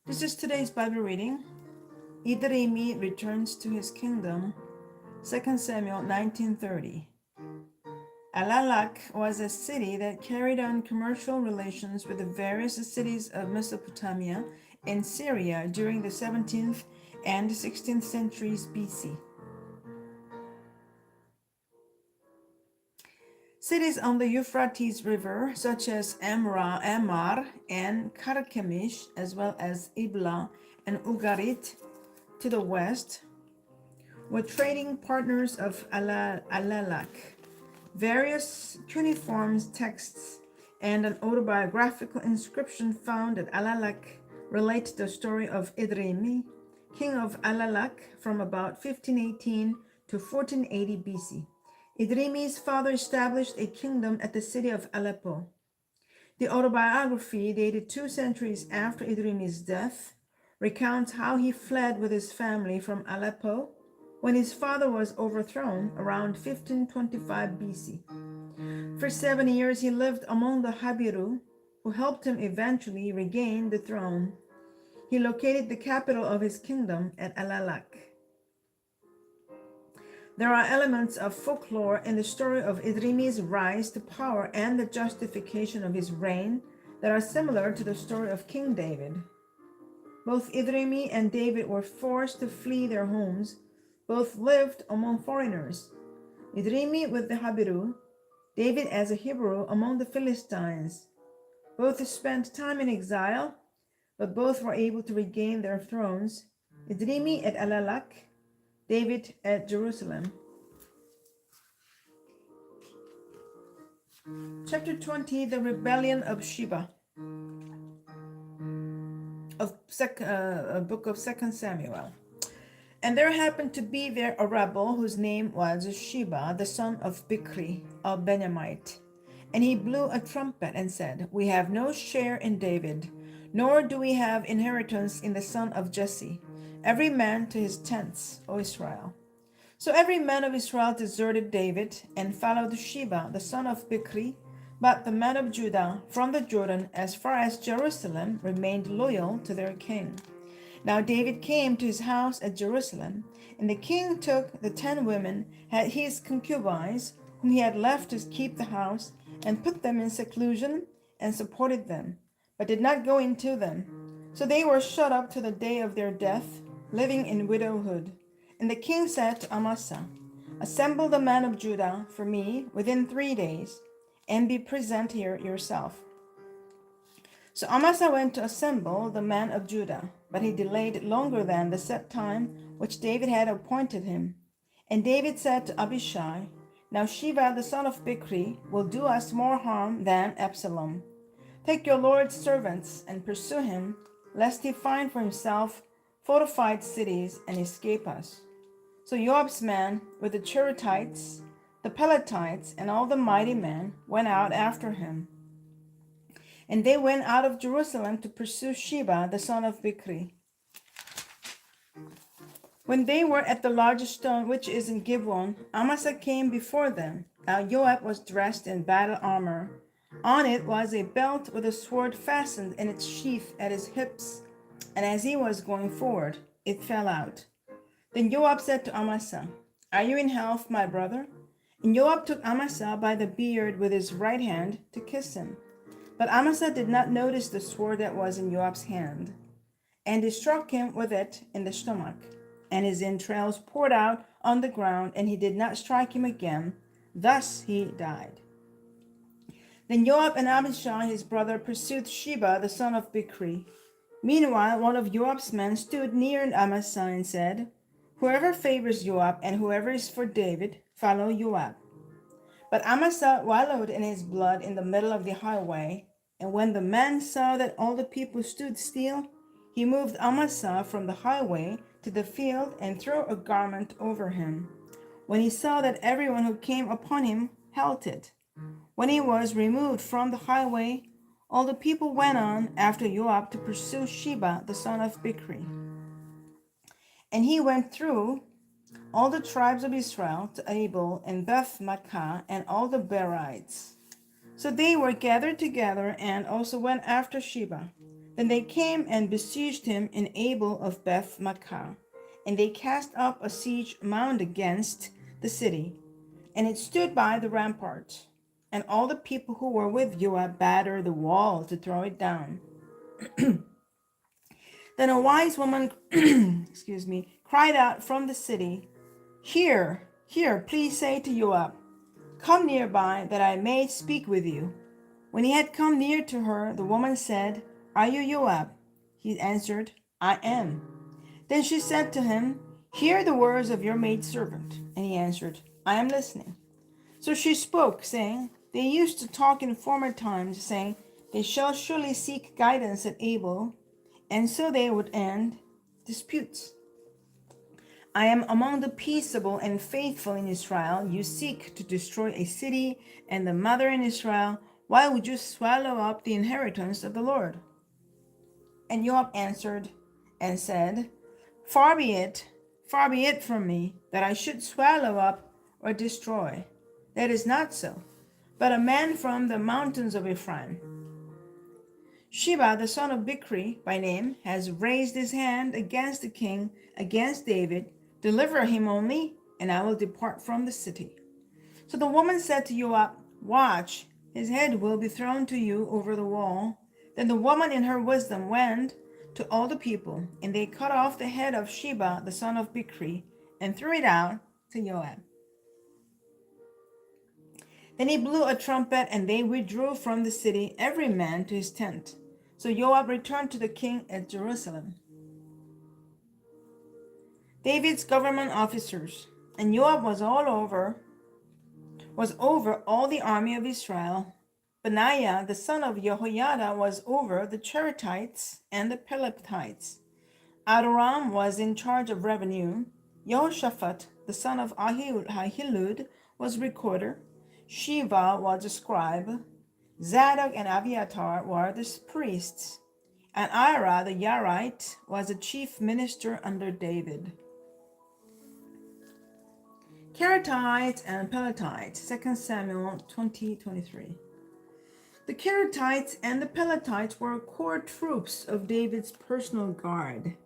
This is today's Bible reading. Idrimi returns to his kingdom. 2 Samuel 19:30. Alalak was a city that carried on commercial relations with the various cities of Mesopotamia and Syria during the 17th and 16th centuries BC. Cities on the Euphrates River, such as Amar and Karkemish, as well as Ibla and Ugarit to the west, were trading partners of Alalak. Various cuneiform texts and an autobiographical inscription found at Alalak relate the story of Idrimi, king of Alalak, from about 1518 to 1480 BC. Idrimi's father established a kingdom at the city of Aleppo. The autobiography, dated 2 centuries after Idrimi's death, recounts how he fled with his family from Aleppo when his father was overthrown around 1525 BC. For 7 years, he lived among the Habiru, who helped him eventually regain the throne. He located the capital of his kingdom at Alalak. There are elements of folklore in the story of Idrimi's rise to power and the justification of his reign that are similar to the story of King David. Both Idrimi and David were forced to flee their homes. Both lived among foreigners. Idrimi with the Habiru, David as a Hebrew among the Philistines. Both spent time in exile, but both were able to regain their thrones. Idrimi at Alalak, David at Jerusalem. Chapter 20, the rebellion of Sheba, book of 2 Samuel. And there happened to be there a rebel whose name was Sheba, the son of Bichri, a Benjamite. And he blew a trumpet and said, "We have no share in David, nor do we have inheritance in the son of Jesse. Every man to his tents, O Israel." So every man of Israel deserted David and followed Sheba, the son of Bichri. But the men of Judah, from the Jordan as far as Jerusalem, remained loyal to their king. Now David came to his house at Jerusalem, and the king took the 10 women, his concubines, whom he had left to keep the house, and put them in seclusion, and supported them, but did not go into them. So they were shut up to the day of their death, living in widowhood. And the king said to Amasa, "Assemble the men of Judah for me within 3 days, and be present here yourself." So Amasa went to assemble the men of Judah, but he delayed longer than the set time which David had appointed him. And David said to Abishai, "Now Sheba the son of Bichri will do us more harm than Absalom. Take your Lord's servants and pursue him, lest he find for himself fortified cities and escape us." So Joab's men with the Cherethites, the Pelethites, and all the mighty men went out after him. And they went out of Jerusalem to pursue Sheba, the son of Bichri. When they were at the large stone which is in Gibeon, Amasa came before them. Now Joab was dressed in battle armor. On it was a belt with a sword fastened in its sheath at his hips, and as he was going forward, it fell out. Then Joab said to Amasa, "Are you in health, my brother?" And Joab took Amasa by the beard with his right hand to kiss him. But Amasa did not notice the sword that was in Joab's hand. And he struck him with it in the stomach, and his entrails poured out on the ground, and he did not strike him again. Thus he died. Then Joab and Abishai his brother pursued Sheba the son of Bichri. Meanwhile one of Joab's men stood near Amasa and said, "Whoever favors Joab and whoever is for David, follow Joab." But Amasa wallowed in his blood in the middle of the highway, and when the man saw that all the people stood still, he moved Amasa from the highway to the field and threw a garment over him. When he saw that everyone who came upon him halted, when he was removed from the highway, all the people went on after Joab to pursue Sheba the son of Bichri. And he went through all the tribes of Israel to Abel and Beth Makkah and all the Berites. So they were gathered together and also went after Sheba. Then they came and besieged him in Abel of Beth Makkah, and they cast up a siege mound against the city, and it stood by the rampart. And all the people who were with Joab battered the wall to throw it down. Then a wise woman, cried out from the city, Here, here, please say to Joab, come nearby, that I may speak with you. When he had come near to her, the woman said, Are you Joab? He answered, I am. Then she said to him, Hear the words of your maidservant. And he answered, I am listening. So she spoke, saying, They used to talk in former times, saying, They shall surely seek guidance at Abel, and so they would end disputes. I am among the peaceable and faithful in Israel. You seek to destroy a city and the mother in Israel. Why would you swallow up the inheritance of the Lord? And Joab answered and said, far be it from me that I should swallow up or destroy. That is not so, but a man from the mountains of Ephraim. Sheba, the son of Bichri by name, has raised his hand against the king, against David. Deliver him only, and I will depart from the city. So the woman said to Joab, Watch, his head will be thrown to you over the wall. Then the woman in her wisdom went to all the people, and they cut off the head of Sheba, the son of Bichri, and threw it out to Joab. Then he blew a trumpet, and they withdrew from the city, every man to his tent. So Joab returned to the king at Jerusalem. David's government officers, and Joab was over all the army of Israel. Benaiah, the son of Jehoiada, was over the Cherethites and the Pelethites. Adoram was in charge of revenue. Jehoshaphat, the son of Ahilud, was recorder. Sheva was a scribe. Zadok and Abiathar were the priests. And Ira the Yarite was the chief minister under David. Cherethites and Pelethites, 2 Samuel 20:23. The Cherethites and the Pelethites were core troops of David's personal guard.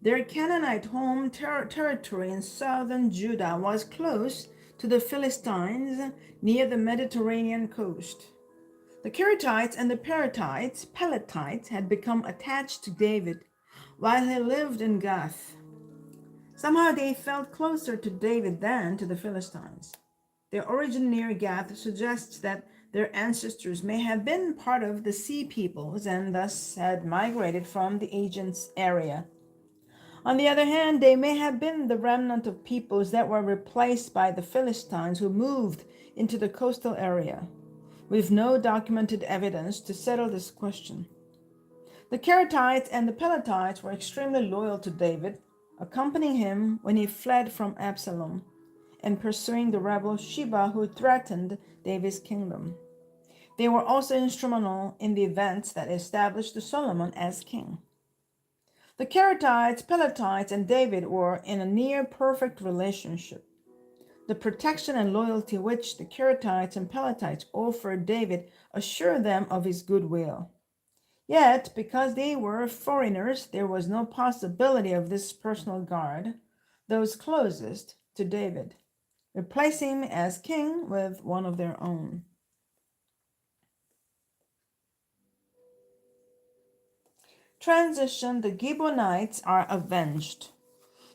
Their Canaanite home territory in southern Judah was close to the Philistines near the Mediterranean coast. The Cherethites and the Pelethites had become attached to David while he lived in Gath. Somehow they felt closer to David than to the Philistines. Their origin near Gath suggests that their ancestors may have been part of the Sea Peoples and thus had migrated from the Aegean area. On the other hand, they may have been the remnant of peoples that were replaced by the Philistines who moved into the coastal area. We've no documented evidence to settle this question. The Cherethites and the Pelethites were extremely loyal to David, accompanying him when he fled from Absalom and pursuing the rebel Sheba who threatened David's kingdom. They were also instrumental in the events that established Solomon as king. The Cherethites, Pelethites, and David were in a near perfect relationship. The protection and loyalty which the Cherethites and Pelethites offered David assured them of his goodwill. Yet, because they were foreigners, there was no possibility of this personal guard, those closest to David, replacing him as king with one of their own. Transition: the Gibeonites are avenged.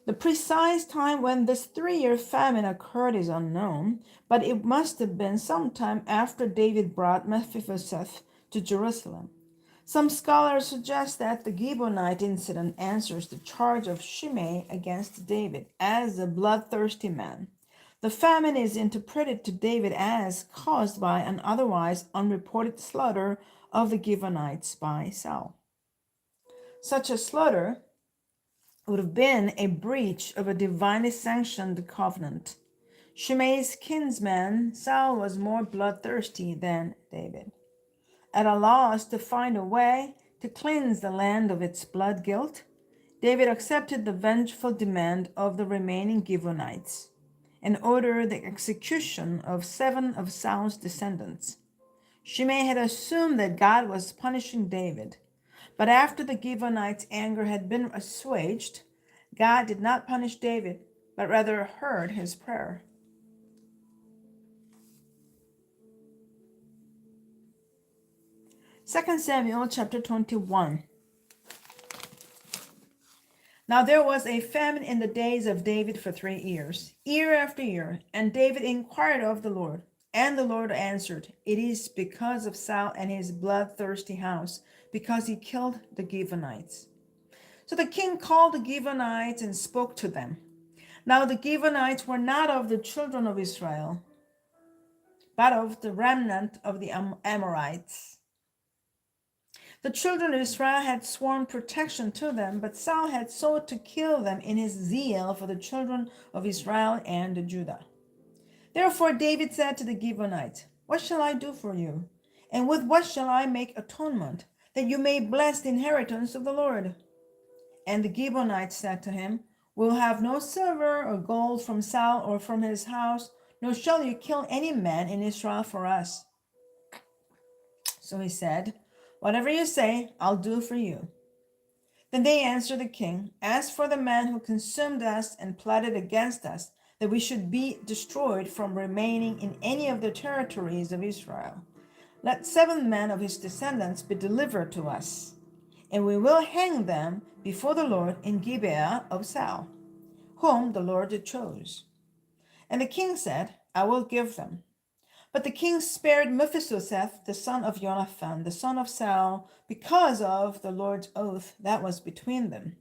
The precise time when this 3-year famine occurred is unknown, but it must have been sometime after David brought Mephibosheth to Jerusalem. Some scholars suggest that the Gibeonite incident answers the charge of Shimei against David as a bloodthirsty man. The famine is interpreted to David as caused by an otherwise unreported slaughter of the Gibeonites by Saul. Such a slaughter would have been a breach of a divinely sanctioned covenant. Shimei's kinsman Saul was more bloodthirsty than David. At a loss to find a way to cleanse the land of its blood guilt, David accepted the vengeful demand of the remaining Gibeonites and ordered the execution of 7 of Saul's descendants. Shimei had assumed that God was punishing David, But after the Gibeonites' anger had been assuaged, God did not punish David, but rather heard his prayer. Second Samuel chapter 21. Now there was a famine in the days of David for 3 years, year after year, and David inquired of the Lord. And the Lord answered, It is because of Saul and his bloodthirsty house, because he killed the Gibeonites. So the king called the Gibeonites and spoke to them. Now the Gibeonites were not of the children of Israel, but of the remnant of the Amorites. The children of Israel had sworn protection to them, but Saul had sought to kill them in his zeal for the children of Israel and Judah. Therefore David said to the Gibeonites, What shall I do for you? And with what shall I make atonement, that you may bless the inheritance of the Lord? And the Gibeonites said to him, We will have no silver or gold from Saul or from his house, nor shall you kill any man in Israel for us. So he said, Whatever you say, I'll do for you. Then they answered the king, As for the man who consumed us and plotted against us, that we should be destroyed from remaining in any of the territories of Israel, let 7 men of his descendants be delivered to us, and we will hang them before the Lord in Gibeah of Saul, whom the Lord chose. And the king said, I will give them. But the king spared Mephibosheth, the son of Jonathan, the son of Saul, because of the Lord's oath that was between them,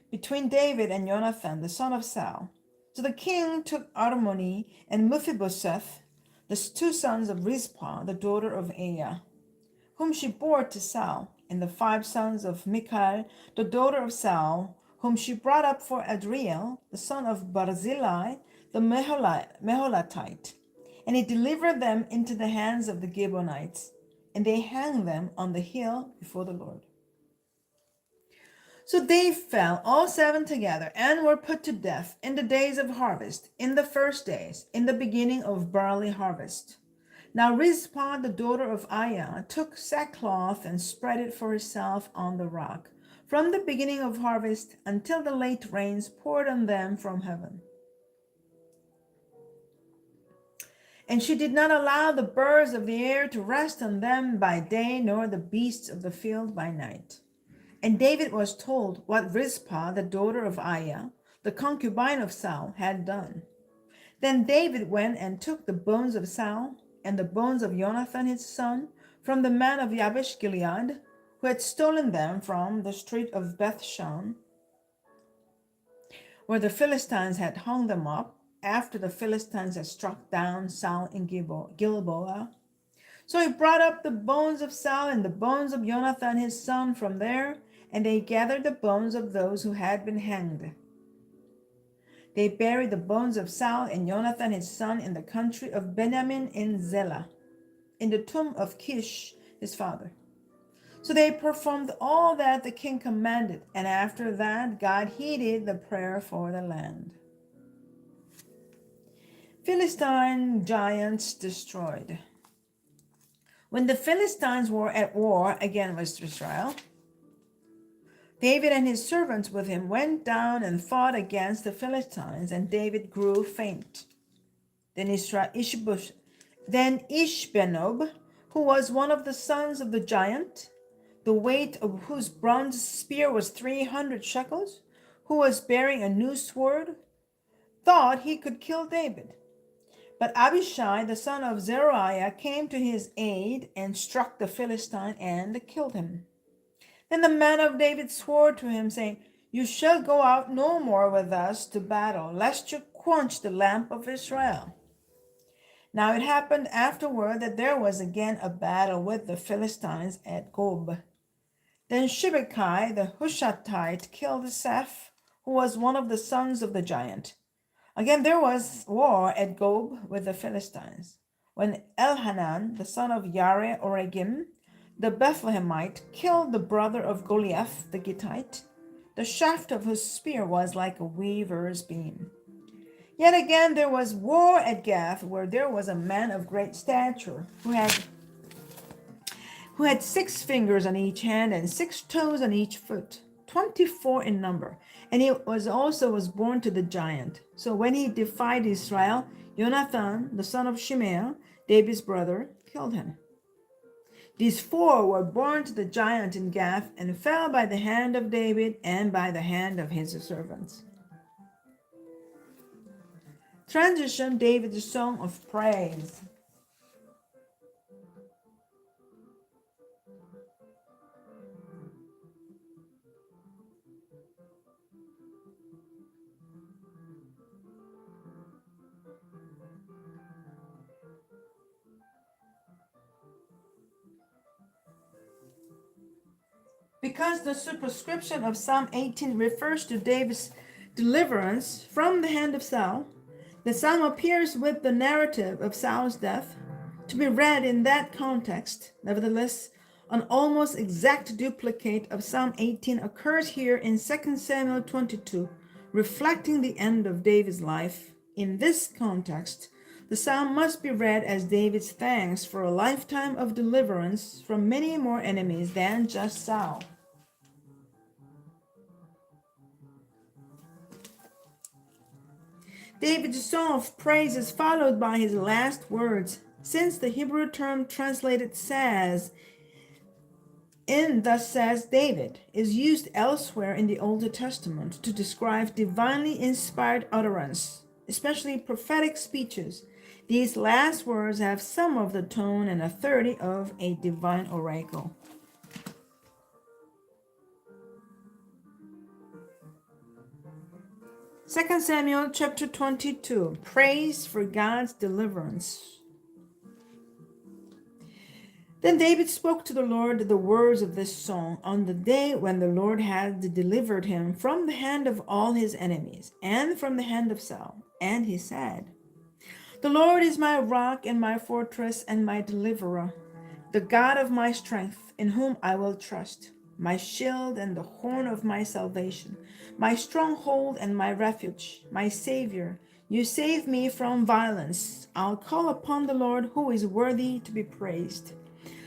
between David and Jonathan, the son of Saul. So the king took Armoni and Mephibosheth, the 2 sons of Rizpah, the daughter of Aiah, whom she bore to Saul, and the 5 sons of Michal, the daughter of Saul, whom she brought up for Adriel, the son of Barzillai, the Meholatite. And he delivered them into the hands of the Gibeonites, and they hanged them on the hill before the Lord. So they fell, all 7 together, and were put to death in the days of harvest, in the first days, in the beginning of barley harvest. Now Rizpah, the daughter of Aiah, took sackcloth and spread it for herself on the rock, from the beginning of harvest until the late rains poured on them from heaven. And she did not allow the birds of the air to rest on them by day, nor the beasts of the field by night. And David was told what Rizpah, the daughter of Aiah, the concubine of Saul, had done. Then David went and took the bones of Saul and the bones of Jonathan his son from the man of Jabesh Gilead, who had stolen them from the street of Bethshan, where the Philistines had hung them up, after the Philistines had struck down Saul in Gilboa. So he brought up the bones of Saul and the bones of Jonathan his son from there, and they gathered the bones of those who had been hanged. They buried the bones of Saul and Jonathan his son in the country of Benjamin in Zelah, in the tomb of Kish his father. So they performed all that the king commanded, and after that God heeded the prayer for the land. Philistine giants destroyed. When the Philistines were at war again with Israel, David and his servants with him went down and fought against the Philistines, and David grew faint. Then Ishbenob, who was one of the sons of the giant, the weight of whose bronze spear was 300 shekels, who was bearing a new sword, thought he could kill David. But Abishai, the son of Zeruiah, came to his aid and struck the Philistine and killed him. Then the man of David swore to him, saying, You shall go out no more with us to battle, lest you quench the lamp of Israel. Now it happened afterward that there was again a battle with the Philistines at Gob. Then Shibbekai the Hushathite killed Seph, who was one of the sons of the giant. Again there was war at Gob with the Philistines, when Elhanan, the son of Yareh Oregim, the Bethlehemite, killed the brother of Goliath the Gittite, the shaft of whose spear was like a weaver's beam. Yet again there was war at Gath, where there was a man of great stature, who had 6 fingers on each hand and 6 toes on each foot, 24 in number. And he was born to the giant. So when he defied Israel, Jonathan, the son of Shimea, David's brother, killed him. These 4 were born to the giant in Gath and fell by the hand of David and by the hand of his servants. Transition, David's song of praise. Because the superscription of Psalm 18 refers to David's deliverance from the hand of Saul, the psalm appears with the narrative of Saul's death to be read in that context. Nevertheless, an almost exact duplicate of Psalm 18 occurs here in 2 Samuel 22, reflecting the end of David's life. In this context, the psalm must be read as David's thanks for a lifetime of deliverance from many more enemies than just Saul. David's song of praise is followed by his last words, since the Hebrew term translated says, in thus says David, is used elsewhere in the Old Testament to describe divinely inspired utterance, especially prophetic speeches. These last words have some of the tone and authority of a divine oracle. Second Samuel chapter 22, praise for God's deliverance. Then David spoke to the Lord the words of this song on the day when the Lord had delivered him from the hand of all his enemies and from the hand of Saul. And he said, the Lord is my rock and my fortress and my deliverer, the God of my strength, in whom I will trust, my shield and the horn of my salvation, my stronghold and my refuge, my Savior. You save me from violence. I'll call upon the Lord who is worthy to be praised.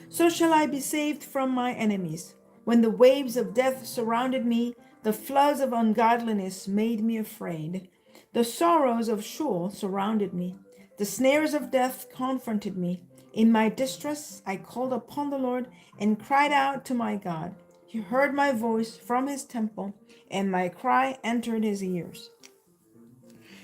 So shall I be saved from my enemies. When the waves of death surrounded me, the floods of ungodliness made me afraid. The sorrows of Sheol surrounded me. The snares of death confronted me. In my distress, I called upon the Lord and cried out to my God. He heard my voice from his temple, and my cry entered his ears.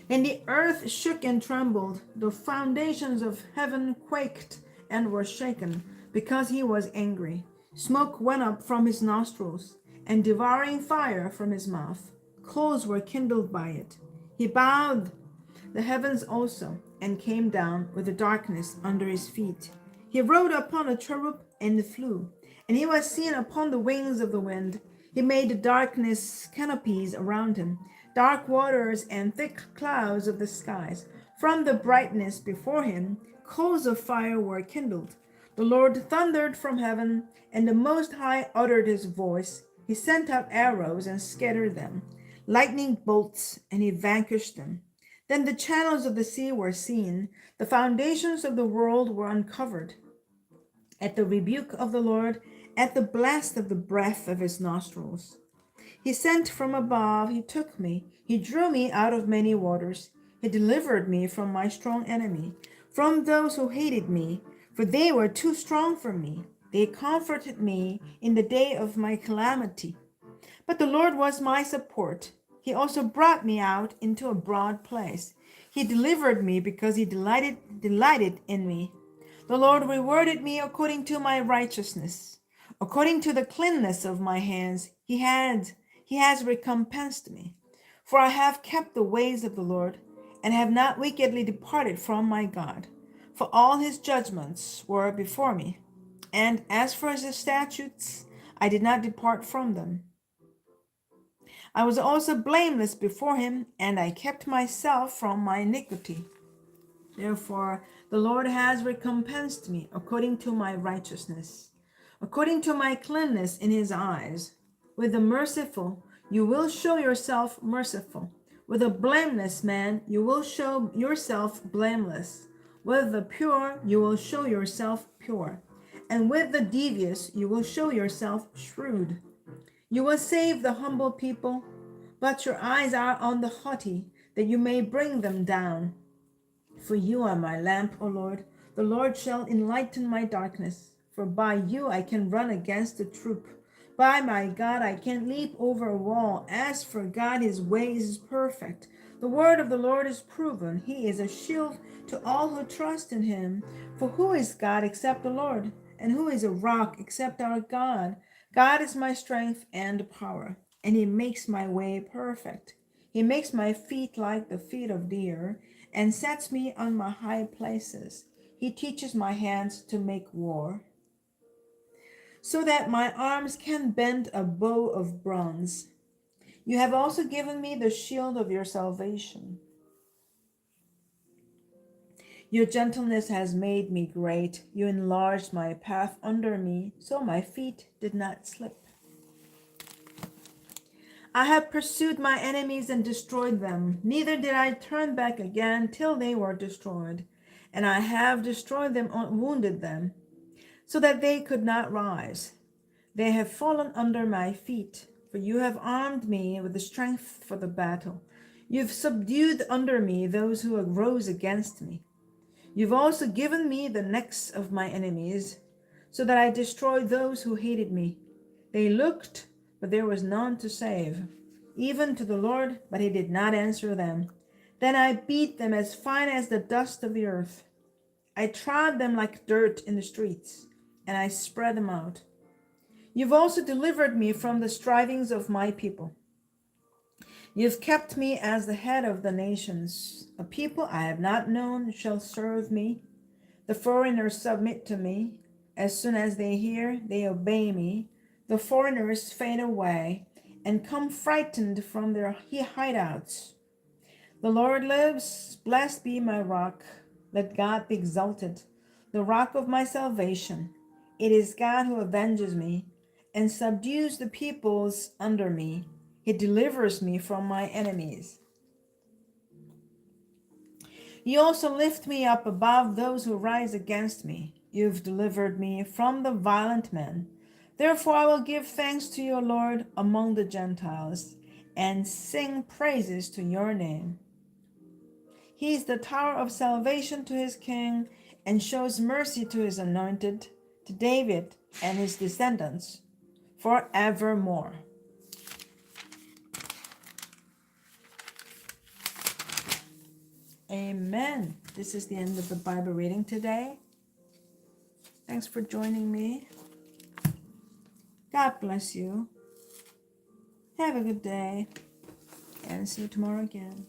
Then the earth shook and trembled. The foundations of heaven quaked and were shaken, because he was angry. Smoke went up from his nostrils, and devouring fire from his mouth. Coals were kindled by it. He bowed the heavens also, and came down with the darkness under his feet. He rode upon a cherub and flew, and he was seen upon the wings of the wind. He made the darkness canopies around him, dark waters and thick clouds of the skies. From the brightness before him, coals of fire were kindled. The Lord thundered from heaven, and the Most High uttered his voice. He sent out arrows and scattered them, lightning bolts, and he vanquished them. Then the channels of the sea were seen, the foundations of the world were uncovered. At the rebuke of the Lord, at the blast of the breath of his nostrils. He sent from above, he took me, he drew me out of many waters. He delivered me from my strong enemy, from those who hated me, for they were too strong for me. They comforted me in the day of my calamity. But the Lord was my support. He also brought me out into a broad place. He delivered me because he delighted in me. The Lord rewarded me according to my righteousness. According to the cleanness of my hands, he has recompensed me. For I have kept the ways of the Lord, and have not wickedly departed from my God. For all his judgments were before me, and as for his statutes, I did not depart from them. I was also blameless before him, and I kept myself from my iniquity. Therefore, the Lord has recompensed me according to my righteousness, according to my cleanness in his eyes. With the merciful, you will show yourself merciful. With a blameless man, you will show yourself blameless. With the pure, you will show yourself pure. and with the devious you will show yourself shrewd. You will save the humble people, but your eyes are on the haughty, that you may bring them down. For you are my lamp, O Lord. The Lord shall enlighten my darkness. For by you I can run against a troop. By my God, I can leap over a wall. As for God, his way is perfect. The word of the Lord is proven. He is a shield to all who trust in him. For who is God except the Lord? And who is a rock except our God? God is my strength and power, and he makes my way perfect. He makes my feet like the feet of deer, and sets me on my high places. He teaches my hands to make war, so that my arms can bend a bow of bronze. You have also given me the shield of your salvation. Your gentleness has made me great. You enlarged my path under me, so my feet did not slip. I have pursued my enemies and destroyed them. Neither did I turn back again till they were destroyed. And I have destroyed them, wounded them, so that they could not rise. They have fallen under my feet, for you have armed me with the strength for the battle. You've subdued under me those who arose against me. You've also given me the necks of my enemies, so that I destroyed those who hated me. They looked, but there was none to save, even to the Lord, but he did not answer them. Then I beat them as fine as the dust of the earth. I trod them like dirt in the streets, and I spread them out. You've also delivered me from the strivings of my people. You've kept me as the head of the nations. A people I have not known shall serve me. The foreigners submit to me. As soon as they hear, they obey me. The foreigners fade away and come frightened from their hideouts. The Lord lives. Blessed be my rock. Let God be exalted, the rock of my salvation. It is God who avenges me and subdues the peoples under me. He delivers me from my enemies. You also lift me up above those who rise against me. You've delivered me from the violent men. Therefore I will give thanks to your Lord among the Gentiles and sing praises to your name. He is the tower of salvation to his king and shows mercy to his anointed, to David and his descendants forevermore. Amen. This is the end of the Bible reading today. Thanks for joining me. God bless you. Have a good day, and see you tomorrow again.